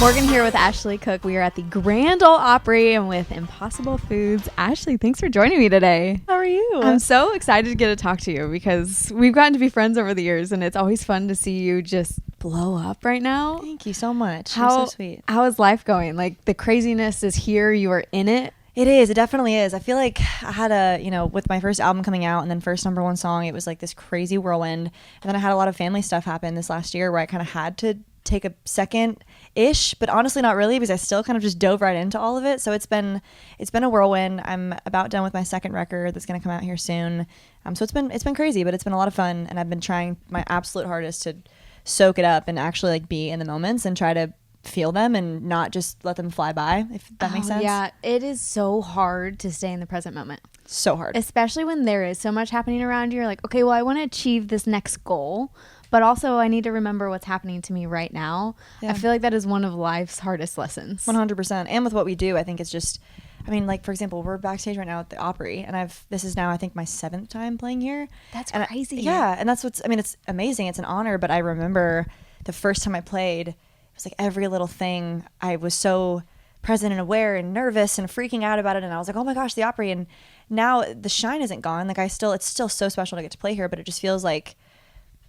Morgan here with Ashley Cooke. We are at the Grand Ole Opry and with Impossible Foods. Ashley, thanks for joining me today. How are you? I'm so excited to get to talk to you because we've gotten to be friends over the years, and it's always fun to see you just blow up right now. Thank you so much. You're so sweet. How is life going? Like, the craziness is here. You are in it. It is. It definitely is. I feel like I had with my first album coming out and then first #1 song, it was like this crazy whirlwind. And then I had a lot of family stuff happen this last year where I kind of had to take a second-ish, but honestly not really, because I still kind of just dove right into all of it. So it's been a whirlwind. I'm about done with my second record that's going to come out here soon. So it's been crazy, but it's been a lot of fun, and I've been trying my absolute hardest to soak it up and actually like be in the moments and try to feel them and not just let them fly by, if that makes sense. Yeah, it is so hard to stay in the present moment. So hard. Especially when there is so much happening around you. You're like, okay, well, I want to achieve this next goal, but also I need to remember what's happening to me right now. Yeah. I feel like that is one of life's hardest lessons. 100%. And with what we do, I think it's just, I mean, like, for example, we're backstage right now at the Opry, and this is now, I think, my 7th time playing here. That's and crazy. Yeah, and that's it's amazing. It's an honor, but I remember the first time I played, it was like every little thing, I was so present and aware and nervous and freaking out about it, and I was like, oh my gosh, the Opry. And now the shine isn't gone. Like, it's still so special to get to play here, but it just feels like,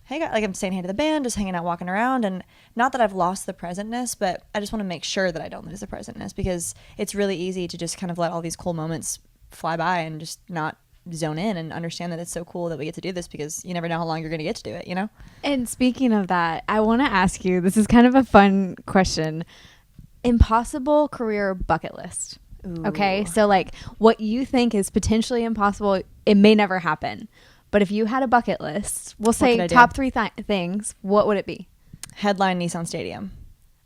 hey, like I'm saying hey to the band, just hanging out, walking around. And not that I've lost the presentness, but I just want to make sure that I don't lose the presentness, because it's really easy to just kind of let all these cool moments fly by and just not zone in and understand that it's so cool that we get to do this, because you never know how long you're going to get to do it, you know? And speaking of that, I want to ask you, this is kind of a fun question. Impossible career bucket list. Ooh. Okay, so like what you think is potentially impossible, it may never happen. But if you had a bucket list, we'll say top 3 things, what would it be? Headline Nissan Stadium.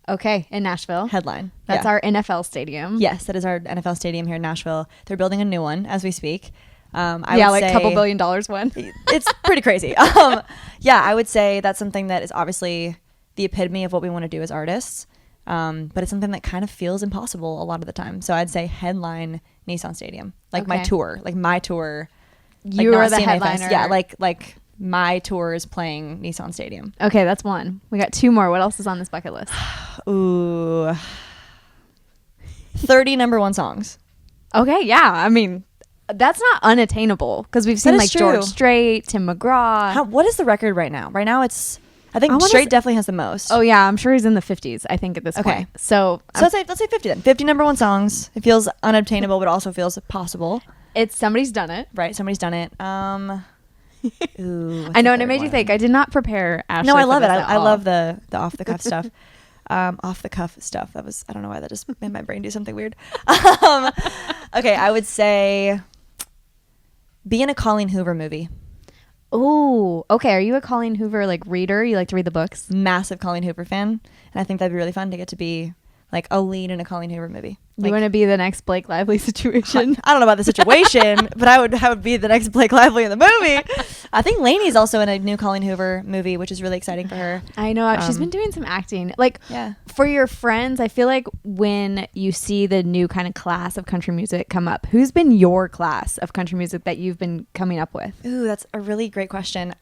Okay, in Nashville. Headline. That's our NFL stadium. Yes, that is our NFL stadium here in Nashville. They're building a new one as we speak. I would say, $2 billion one. It's pretty crazy. Yeah, I would say that's something that is obviously the epitome of what we want to do as artists. But it's something that kind of feels impossible a lot of the time. So I'd say headline Nissan Stadium. Like my tour. You are the headliner. Yeah, like my tour is playing Nissan Stadium. Okay, that's one. We got 2 more. What else is on this bucket list? Ooh. 30 #1 songs. Okay, yeah. I mean, that's not unattainable, because we've seen like true. George Strait, Tim McGraw. What is the record right now? Right now I think Strait definitely has the most. Oh yeah, I'm sure he's in the 50s, I think, at this point. So let's say 50 then. 50 #1 songs. It feels unobtainable, but also feels possible. It's somebody's done it. Right, somebody's done it. Ooh, I know, and it made you think. I did not prepare Ashley. No, I love it. I love the off the cuff stuff. Off the cuff stuff. That was, I don't know why that just made my brain do something weird. Okay, I would say be in a Colleen Hoover movie. Oh, okay. Are you a Colleen Hoover like reader? You like to read the books? Massive Colleen Hoover fan, and I think that'd be really fun to get to be like a lead in a Colleen Hoover movie. You want to be the next Blake Lively situation? I don't know about the situation, but I would be the next Blake Lively in the movie. I think Lainey's also in a new Colleen Hoover movie, which is really exciting for her. I know. She's been doing some acting. Like, for your friends, I feel like when you see the new kind of class of country music come up, who's been your class of country music that you've been coming up with? Ooh, that's a really great question.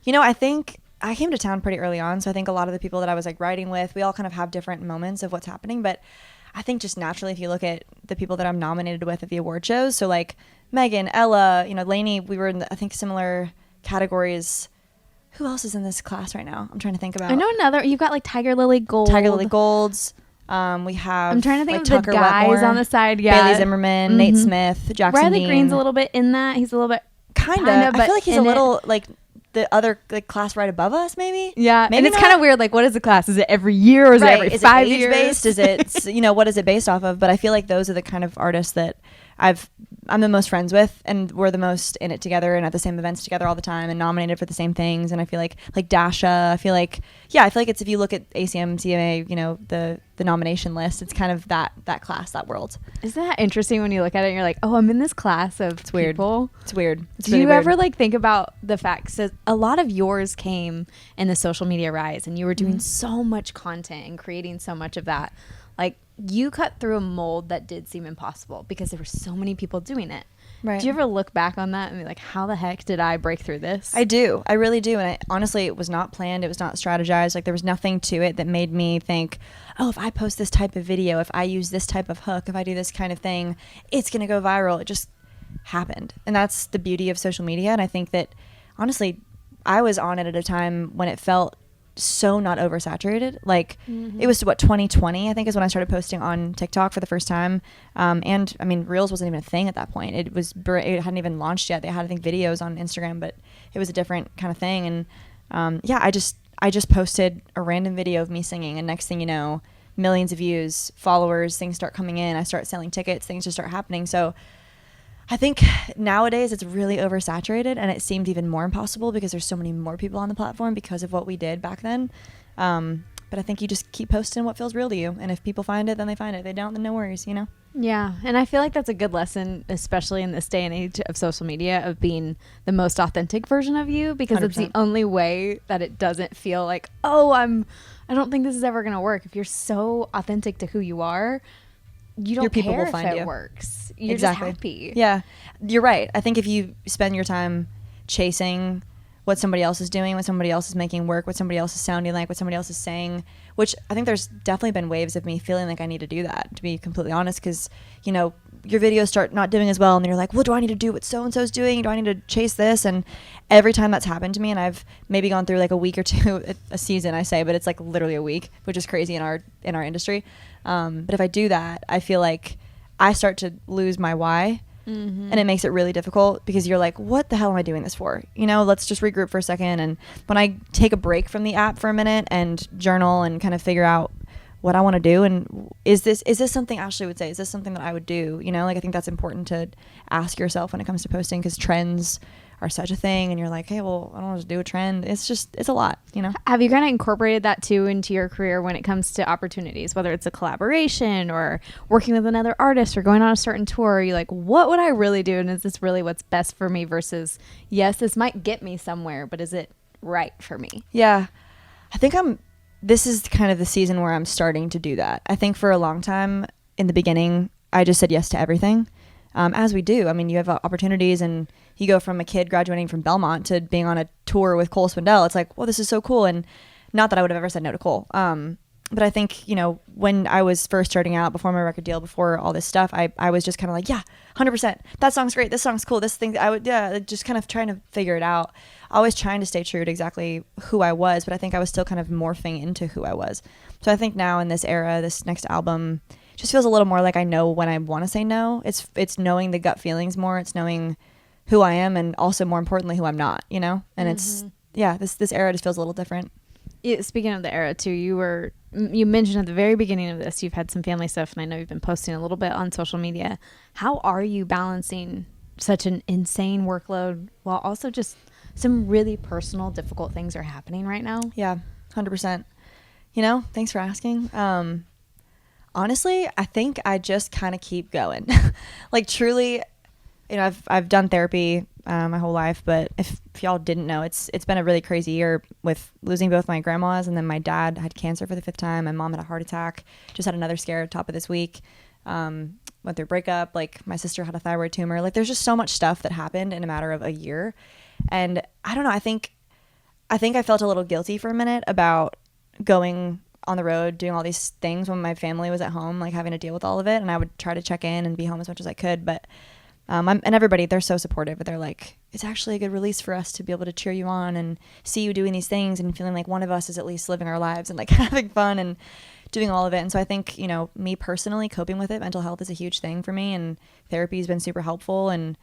You know, I think I came to town pretty early on, so I think a lot of the people that I was like writing with, we all kind of have different moments of what's happening, but I think just naturally, if you look at the people that I'm nominated with at the award shows, so like Megan, Ella, Lainey, we were in, I think, similar categories. Who else is in this class right now? I'm trying to think about. I know you've got like Tiger Lily Golds. We have, I'm trying to think of Tucker the guys Wetmore, on the side. Yeah. Bailey Zimmerman, Nate Smith, Jackson Riley Dean. Green's a little bit in that. He's a little bit. Kind of. I feel like he's a little like the other like class right above us, maybe. Yeah, maybe. And it's kind of weird. Like, what is the class? Is it every year, or is it every 5 years? Based? Is it what is it based off of? But I feel like those are the kind of artists that I'm the most friends with, and we're the most in it together and at the same events together all the time and nominated for the same things. And I feel like Dasha, I feel like it's, if you look at ACM, CMA, the nomination list, it's kind of that class, that world. Isn't that interesting when you look at it and you're like, oh, I'm in this class of it's weird. People? It's weird. It's Do really you weird. ever like think about the fact, so a lot of yours came in the social media rise, and you were doing so much content and creating so much of that. Like, you cut through a mold that did seem impossible because there were so many people doing it. Right. Do you ever look back on that and be like, how the heck did I break through this? I do. I really do. And honestly, it was not planned. It was not strategized. Like, there was nothing to it that made me think, oh, if I post this type of video, if I use this type of hook, if I do this kind of thing, it's going to go viral. It just happened. And that's the beauty of social media. And I think that, honestly, I was on it at a time when it felt so not oversaturated. Like, it was 2020, I think, is when I started posting on TikTok for the first time. And I mean, Reels wasn't even a thing at that point. It hadn't even launched yet. They had, I think, videos on Instagram, but it was a different kind of thing. And I just posted a random video of me singing, and next thing you know, millions of views, followers, things start coming in. I start selling tickets, things just start happening. So I think nowadays it's really oversaturated, and it seemed even more impossible because there's so many more people on the platform because of what we did back then. But I think you just keep posting what feels real to you. And if people find it, then they find it. If they don't, then no worries, you know? Yeah. And I feel like that's a good lesson, especially in this day and age of social media, of being the most authentic version of you, because 100%. It's the only way that it doesn't feel like, oh, I don't think this is ever going to work. If you're so authentic to who you are, you don't people care will find if it you. Works. You're Exactly. just happy. Yeah, you're right. I think if you spend your time chasing what somebody else is doing, what somebody else is making work, what somebody else is sounding like, what somebody else is saying, which I think there's definitely been waves of me feeling like I need to do that, to be completely honest, because, you know, your videos start not doing as well, and then you're like, well, do I need to do what so-and-so's doing? Do I need to chase this? And every time that's happened to me, and I've maybe gone through like a week or two, a season I say, but it's like literally a week, which is crazy in our industry. But if I do that, I feel like I start to lose my why. Mm-hmm. And it makes it really difficult because you're like, what the hell am I doing this for? You know, let's just regroup for a second. And when I take a break from the app for a minute and journal and kind of figure out what I want to do, and is this something Ashley would say? Is this something that I would do? You know, like, I think that's important to ask yourself when it comes to posting, because trends are such a thing, and you're like, hey, well, I don't want to do a trend. It's a lot, you know? Have you kind of incorporated that too into your career when it comes to opportunities, whether it's a collaboration or working with another artist or going on a certain tour? Are you like, what would I really do? And is this really what's best for me versus, yes, this might get me somewhere, but is it right for me? Yeah. I think this is kind of the season where I'm starting to do that. I think for a long time in the beginning, I just said yes to everything. As we do. I mean, you have opportunities, and you go from a kid graduating from Belmont to being on a tour with Cole Swindell. It's like, well, this is so cool. And not that I would have ever said no to Cole. But I think, you know, when I was first starting out, before my record deal, before all this stuff, I was just kind of like, yeah, 100%. That song's great. This song's cool. This thing, just kind of trying to figure it out. Always trying to stay true to exactly who I was, but I think I was still kind of morphing into who I was. So I think now in this era, this next album just feels a little more like I know when I want to say no. It's knowing the gut feelings more. It's knowing who I am, and also more importantly, who I'm not, you know? And this era just feels a little different. Speaking of the era too, you mentioned at the very beginning of this, you've had some family stuff, and I know you've been posting a little bit on social media. How are you balancing such an insane workload while also just some really personal, difficult things are happening right now? Yeah, 100%. You know, thanks for asking. Honestly, I think I just kind of keep going. Like, truly, you know, I've done therapy my whole life, but if y'all didn't know, it's been a really crazy year with losing both my grandmas, and then my dad had cancer for the 5th time. My mom had a heart attack. Just had another scare top of this week. Went through a breakup. Like, my sister had a thyroid tumor. Like, there's just so much stuff that happened in a matter of a year. And I don't know. I think I felt a little guilty for a minute about going on the road, doing all these things when my family was at home, like having to deal with all of it. And I would try to check in and be home as much as I could. But and everybody, they're so supportive, but they're like, it's actually a good release for us to be able to cheer you on and see you doing these things and feeling like one of us is at least living our lives and like having fun and doing all of it. And so I think, you know, me personally coping with it, mental health is a huge thing for me, and therapy has been super helpful, and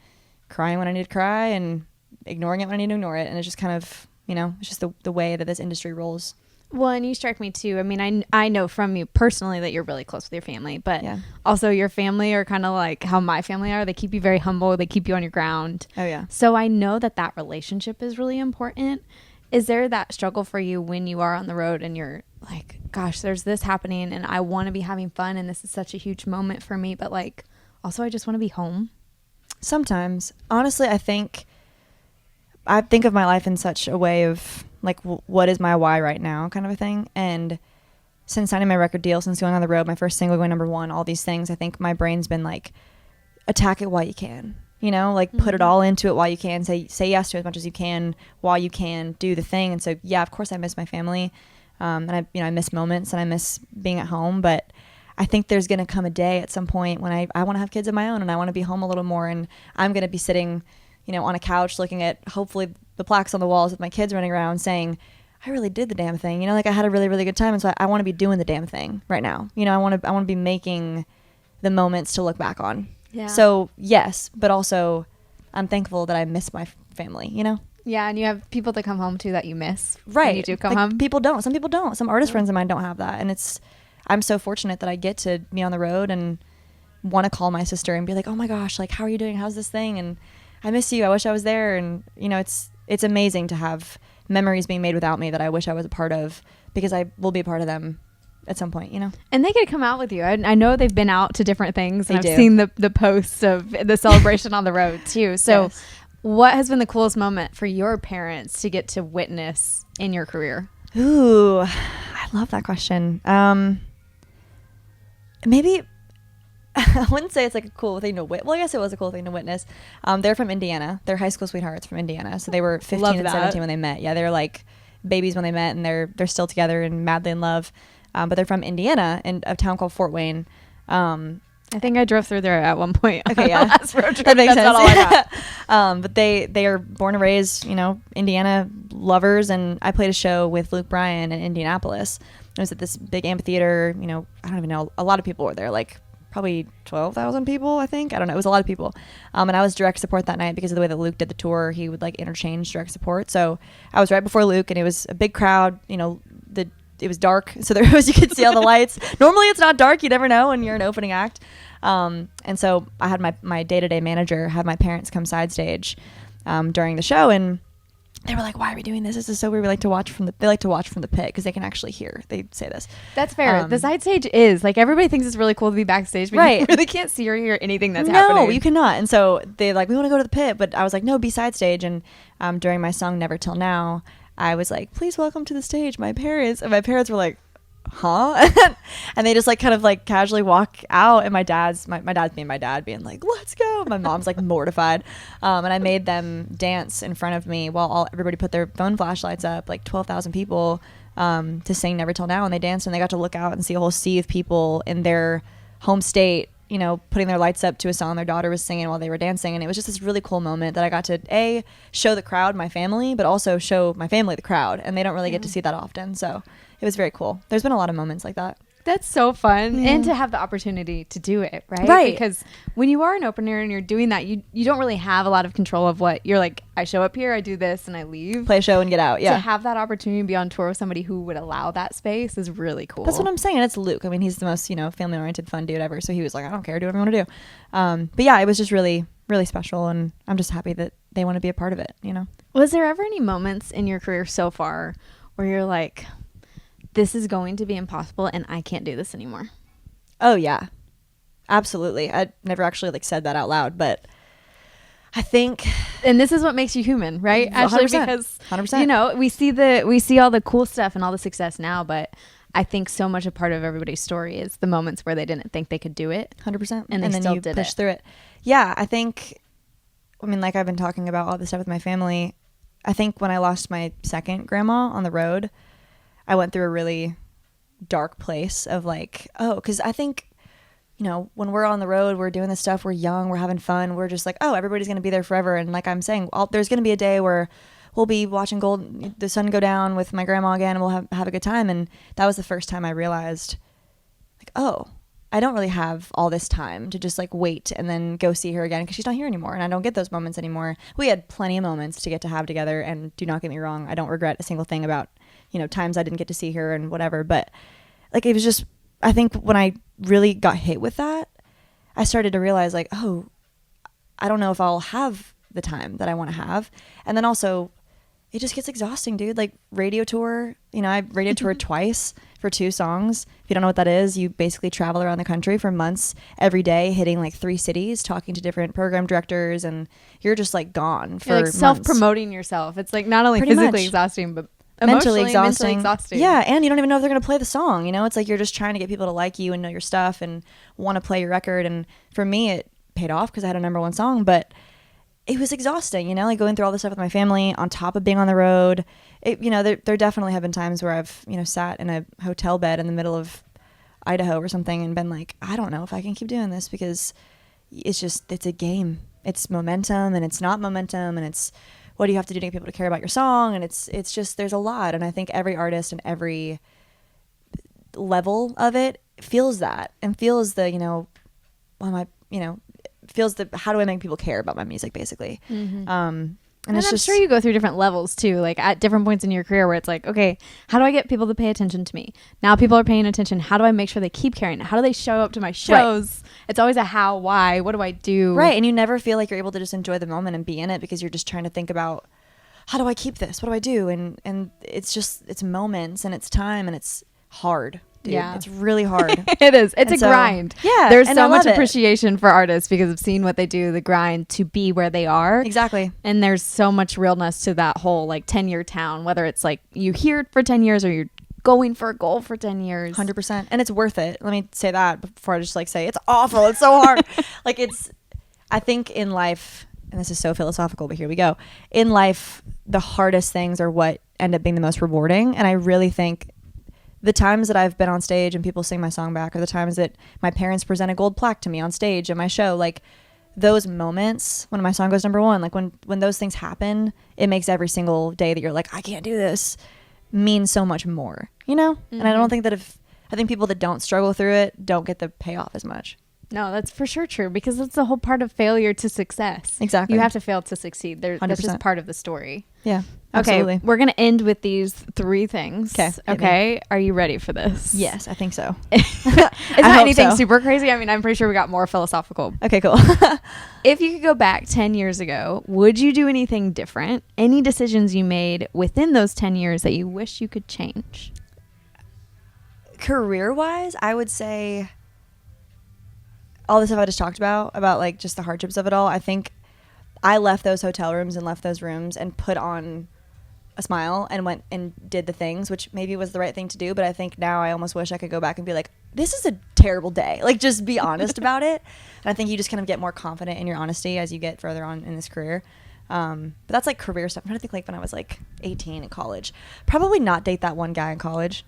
crying when I need to cry and ignoring it when I need to ignore it. And it's just kind of, you know, it's just the way that this industry rolls. Well, and you strike me too. I mean, I know from you personally that you're really close with your family, but also your family are kind of like how my family are. They keep you very humble. They keep you on your ground. Oh, yeah. So I know that relationship is really important. Is there that struggle for you when you are on the road and you're like, gosh, there's this happening and I want to be having fun and this is such a huge moment for me, but like, also I just want to be home? Sometimes. Honestly, I think of my life in such a way of like, what is my why right now kind of a thing. And since signing my record deal, since going on the road, my first single going #1, all these things, I think my brain's been like, attack it while you can, you know, like put it all into it while you can, say yes to as much as you can while you can, do the thing. And so, yeah, of course I miss my family. And I miss moments and I miss being at home, but I think there's going to come a day at some point when I want to have kids of my own and I want to be home a little more. And I'm going to be sitting, you know, on a couch looking at hopefully the plaques on the walls with my kids running around saying, I really did the damn thing. You know, like I had a really, really good time. And so I want to be doing the damn thing right now. You know, I want to be making the moments to look back on. Yeah. So yes, but also I'm thankful that I miss my family, you know? Yeah, and you have people to come home to that you miss. Right. When you do come home. People don't. Some people don't. Some artist friends of mine don't have that. And I'm so fortunate that I get to be on the road and want to call my sister and be like, oh my gosh, like, how are you doing? How's this thing? And I miss you. I wish I was there. And, you know, it's amazing to have memories being made without me that I wish I was a part of, because I will be a part of them at some point, you know? And they could come out with you. I know they've been out to different things. And I've seen the posts of the celebration on the road too. So yes. What has been the coolest moment for your parents to get to witness in your career? Ooh, I love that question. Maybe I wouldn't say it's like a cool thing to witness. Well, I guess it was a cool thing to witness. They're from Indiana. They're high school sweethearts from Indiana. So they were 15 and 17 when they met. Yeah, they were like babies when they met, and they're still together and madly in love. But they're from Indiana, in a town called Fort Wayne. I think I drove through there at one point. Okay, yeah. Last road trip. That makes That's sense. all I got. But they are born and raised, you know, Indiana lovers. And I played a show with Luke Bryan in Indianapolis. It was at this big amphitheater. You know, I don't even know. A lot of people were there, like probably 12,000 people, I think. I don't know. It was a lot of people. And I was direct support that night because of the way that Luke did the tour. He would like interchange direct support. So I was right before Luke, and it was a big crowd. You know, it was dark, so there was, you could see all the lights. Normally it's not dark, you never know when you're an opening act. And so I had my day-to-day manager have my parents come side stage during the show, and they were like, why are we doing this? This is so weird. They like to watch from the pit because they can actually hear. They say this. That's fair. The side stage is like, everybody thinks it's really cool to be backstage, but right. You really can't see or hear anything that's happening. No, you cannot. And so they like, we want to go to the pit, but I was like, no, be side stage. And during my song Never Till Now, I was like, please welcome to the stage my parents. And my parents were like, huh? And they just like kind of like casually walk out, and my dad's being my dad, being like, let's go. My mom's like mortified. And I made them dance in front of me while everybody put their phone flashlights up, like 12,000 people, to sing Never Till Now. And they danced, and they got to look out and see a whole sea of people in their home state, you know, putting their lights up to a song their daughter was singing while they were dancing. And it was just this really cool moment that I got to show the crowd my family, but also show my family the crowd, and they don't really get to see that often. So it was very cool. There's been a lot of moments like that. That's so fun. Yeah. And to have the opportunity to do it, right? Right. Because when you are an opener and you're doing that, you don't really have a lot of control of what you're like, I show up here, I do this, and I leave. Play a show and get out. Yeah. To have that opportunity to be on tour with somebody who would allow that space is really cool. That's what I'm saying. And it's Luke. I mean, he's the most, you know, family-oriented, fun dude ever. So he was like, I don't care. Do whatever you want to do. But yeah, it was just really, really special. And I'm just happy that they want to be a part of it, you know? Was there ever any moments in your career so far where you're like, this is going to be impossible and I can't do this anymore? Oh yeah, absolutely. I never actually like said that out loud, but I think, and this is what makes you human, right? 100%, Actually, because 100%. You know, we see all the cool stuff and all the success now, but I think so much a part of everybody's story is the moments where they didn't think they could do it. 100%. And then still you did push it. through it. Yeah, I think, I mean, like I've been talking about all this stuff with my family. I think when I lost my second grandma on the road, I went through a really dark place of like, because I think, you know, when we're on the road, we're doing this stuff, we're young, we're having fun, we're just like, everybody's going to be there forever. And like I'm saying, there's going to be a day where we'll be watching the sun go down with my grandma again, and we'll have a good time. And that was the first time I realized, like, I don't really have all this time to just like wait and then go see her again, because she's not here anymore, and I don't get those moments anymore. We had plenty of moments to get to have together, and do not get me wrong, I don't regret a single thing about, you know, times I didn't get to see her and whatever. But like, it was just, I think when I really got hit with that, I started to realize like, I don't know if I'll have the time that I want to have. And then also, it just gets exhausting, dude. Like radio tour, you know, I radio toured twice for 2 songs. If you don't know what that is, you basically travel around the country for months every day, hitting like 3 cities, talking to different program directors, and you're just like gone for you're like months. Self-promoting yourself. It's like not only Pretty physically much. exhausting, but mentally exhausting. Yeah, and you don't even know if they're going to play the song. You know, it's like you're just trying to get people to like you and know your stuff and want to play your record. And for me, it paid off because I had a #1 song, but it was exhausting, you know, like going through all this stuff with my family on top of being on the road. You know, there definitely have been times where I've, you know, sat in a hotel bed in the middle of Idaho or something and been like, I don't know if I can keep doing this because it's a game. It's momentum and it's not momentum, and it's what do you have to do to get people to care about your song, and it's just there's a lot. And I think every artist and every level of it feels that and feels the, you know, feels the how do I make people care about my music, basically. And I'm sure you go through different levels too, like at different points in your career where it's like, okay, how do I get people to pay attention to me? Now people are paying attention. How do I make sure they keep caring? How do they show up to my shows? Right. It's always a how, why, what do I do? Right. And you never feel like you're able to just enjoy the moment and be in it because you're just trying to think about how do I keep this? What do I do? And it's moments and it's time and it's hard. Dude, yeah, it's really hard. It is. It's a grind. Yeah. There's so much appreciation for artists because of seeing what they do, the grind to be where they are. Exactly. And there's so much realness to that whole like 10-year town, whether it's like you hear it for 10 years or you're going for a goal for 10 years. 100%. And it's worth it. Let me say that before I just like say it's awful. It's so hard. Like I think in life, and this is so philosophical, but here we go. In life, the hardest things are what end up being the most rewarding. And I really think the times that I've been on stage and people sing my song back, or the times that my parents present a gold plaque to me on stage at my show, like those moments when my song goes #1, like when those things happen, it makes every single day that you're like, I can't do this, mean so much more, you know? Mm-hmm. And I don't think that I think people that don't struggle through it don't get the payoff as much. No, that's for sure true, because that's the whole part of failure to success. Exactly. You have to fail to succeed. That's just part of the story. Yeah. Absolutely. Okay, we're going to end with these 3 things. Okay. Are you ready for this? Yes, I think so. It's not anything super crazy. I mean, I'm pretty sure we got more philosophical. Okay, cool. If you could go back 10 years ago, would you do anything different? Any decisions you made within those 10 years that you wish you could change? Career-wise, I would say all the stuff I just talked about like just the hardships of it all. I think I left those hotel rooms and left those rooms and put on a smile and went and did the things, which maybe was the right thing to do. But I think now I almost wish I could go back and be like, this is a terrible day. Like, just be honest about it. And I think you just kind of get more confident in your honesty as you get further on in this career. But that's like career stuff. I'm trying to think like when I was like 18 in college, probably not date that one guy in college.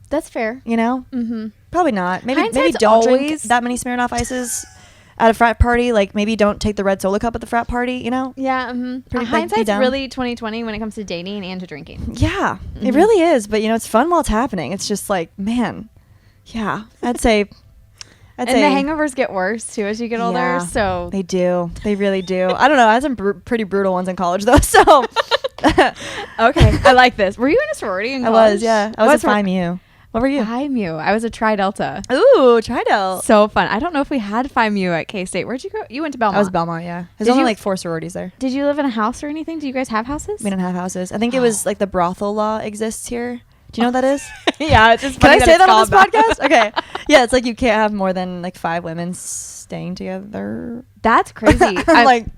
That's fair. You know? Mm-hmm. Probably not. Maybe don't drink that many Smirnoff Ices at a frat party. Like, maybe don't take the red Solo cup at the frat party, you know? Yeah. Mm-hmm. Hindsight's really 2020 when it comes to dating and to drinking. Yeah. Mm-hmm. It really is. But, you know, it's fun while it's happening. It's just like, man. Yeah. I'd say the hangovers get worse, too, as you get older. Yeah, so they do. They really do. I don't know. I had some pretty brutal ones in college, though, so. Okay. I like this. Were you in a sorority in college? I was, yeah. I was a Phi Mu. What were you? Phi Mu. I was a Tri Delta. Ooh, Tri Delta. So fun. I don't know if we had Phi Mu at K-State. Where'd you go? You went to Belmont. I was Belmont, yeah. There's only like 4 sororities there. Did you live in a house or anything? Do you guys have houses? We don't have houses. I think it was like the brothel law exists here. Do you know what that is? Yeah, it's just Can I say that on this podcast? Okay. Yeah, it's like you can't have more than like 5 women staying together. That's crazy.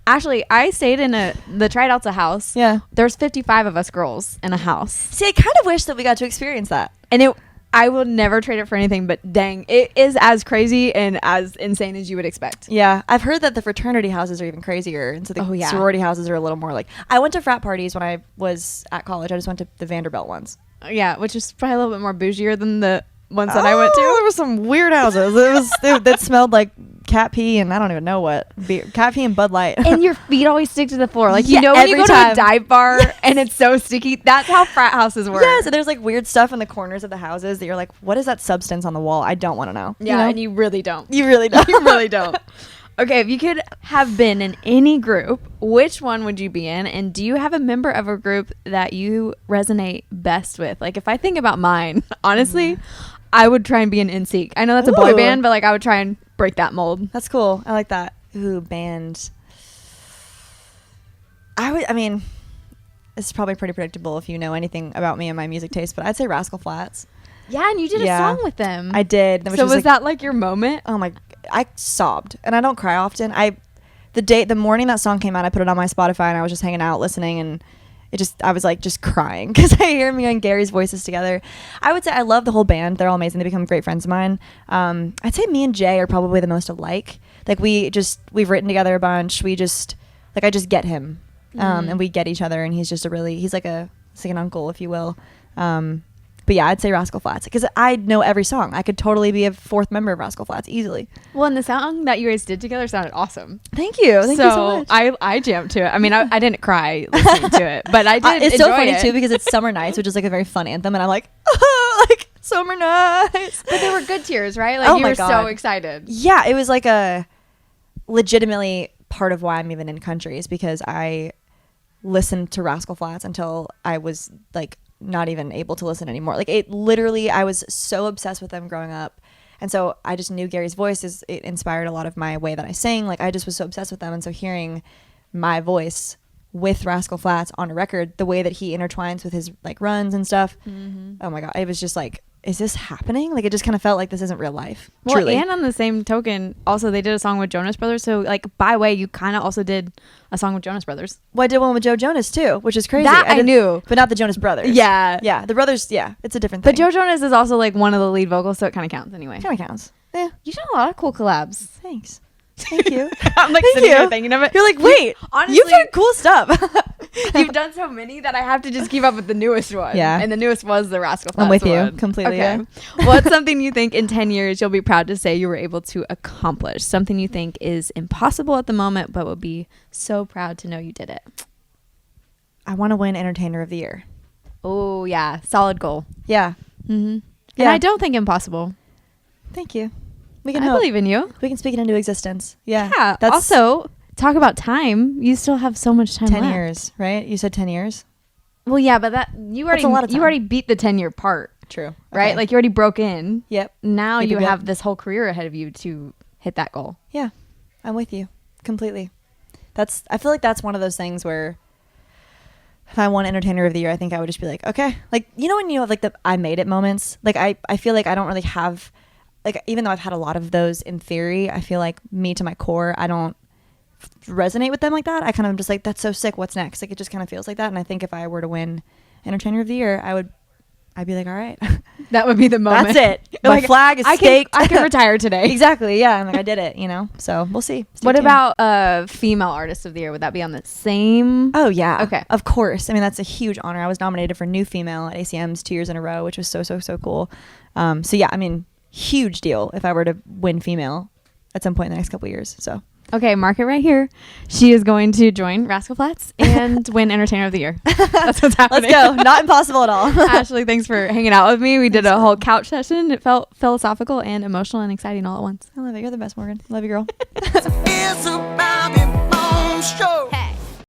Actually, I stayed in the Tri Delta house. Yeah. There's 55 of us girls in a house. See, I kind of wish that we got to experience that. And I will never trade it for anything, but dang, it is as crazy and as insane as you would expect. Yeah. I've heard that the fraternity houses are even crazier. And so the sorority houses are a little more like, I went to frat parties when I was at college. I just went to the Vanderbilt ones. Yeah, which is probably a little bit more bougier than the ones that I went to. There were some weird houses. That smelled like cat pee and I don't even know what. Cat pee and Bud Light. And your feet always stick to the floor. Like, you know when you go to a dive bar and it's so sticky? That's how frat houses work. Yeah, so there's like weird stuff in the corners of the houses that you're like, what is that substance on the wall? I don't want to know. Yeah, you know? And you really don't. You really don't. You really don't. Okay, if you could have been in any group, which one would you be in? And do you have a member of a group that you resonate best with? Like, if I think about mine, honestly, I would try and be an NSYNC. I know that's a boy band, but like I would try and break that mold. That's cool. I like that. Ooh, band. I mean, it's probably pretty predictable if you know anything about me and my music taste, but I'd say Rascal Flatts. Yeah, and you did a song with them. I did. So was that like your moment? Oh my, I sobbed, and I don't cry often. The morning that song came out, I put it on my Spotify, and I was just hanging out listening, and I was like just crying because I hear me and Gary's voices together. I would say I love the whole band. They're all amazing. They become great friends of mine. I'd say me and Jay are probably the most alike. Like we've written together a bunch. I just get him, and we get each other, and he's like an uncle, if you will. But yeah, I'd say Rascal Flatts because I know every song. I could totally be a fourth member of Rascal Flatts easily. Well, and the song that you guys did together sounded awesome. Thank you so much. I jammed to it. I mean, I didn't cry listening to it, but I did. It's so funny too because it's Summer Nights, which is like a very fun anthem, and I'm like, like Summer Nights. But they were good tears, right? Like you were so excited. Yeah, it was like a legitimately part of why I'm even in country is because I listened to Rascal Flatts until I was like not even able to listen anymore. Like it literally, I was so obsessed with them growing up. And so I just knew Gary's voice it inspired a lot of my way that I sing. Like I just was so obsessed with them. And so hearing my voice with Rascal Flatts on a record, the way that he intertwines with his like runs and stuff. Oh my God. It was just like, is this happening? Like it just kind of felt like this isn't real life. Well, truly. And on the same token, also they did a song with Jonas Brothers. So like by way, you kind of also did a song with Jonas Brothers. Well, I did one with Joe Jonas too, which is crazy. That I knew. But not the Jonas Brothers. Yeah. Yeah. The brothers, yeah. It's a different thing. But Joe Jonas is also like one of the lead vocals, so it kind of counts anyway. Kind of counts. Yeah. You've done a lot of cool collabs. Thanks. Thank you. I'm like sitting here thinking of it. You're like, wait, honestly, you've done cool stuff. You've done so many that I have to just keep up with the newest one. Yeah. And the newest was the Rascal Flatts I'm with one. you completely. Okay. What's something you think in 10 years you'll be proud to say you were able to accomplish? Something you think is impossible at the moment, but would be so proud to know you did it. I want to win Entertainer of the Year. Oh, yeah. Solid goal. Yeah. Mm-hmm. Yeah. And I don't think impossible. Thank you. We can I believe in you. We can speak it into existence. Yeah. Yeah. That's also, talk about time. You still have so much time 10 left. years, right? You said 10 years? Well, yeah, but you already beat the 10-year part. True. Right? Okay. Like you already broke in. Yep. Now you have this whole career ahead of you to hit that goal. Yeah. I'm with you completely. I feel like that's one of those things where if I won Entertainer of the Year, I think I would just be like, okay. Like, you know when you have like the I made it moments? Like I feel like I don't really have, like, even though I've had a lot of those in theory, I feel like me to my core, I don't resonate with them like that. I kind of am just like, that's so sick. What's next? Like, it just kind of feels like that. And I think if I were to win Entertainer of the Year, I'd be like, all right. That would be the moment. That's it. My flag is staked. I can retire today. Exactly. Yeah. I'm like, I did it, you know? So we'll see. What about female artist of the year? Would that be on the same? Oh, yeah. Okay. Of course. I mean, that's a huge honor. I was nominated for New Female at ACM's 2 years in a row, which was so cool. So yeah, I mean, huge deal if I were to win female at some point in the next couple of years. So okay, mark it right here. She is going to join Rascal Flatts and win Entertainer of the Year. That's what's happening. Let's go. Not impossible at all. Ashley, thanks for hanging out with me. We did a whole couch session. It felt philosophical and emotional and exciting all at once. I love it. You're the best, Morgan. Love you, girl.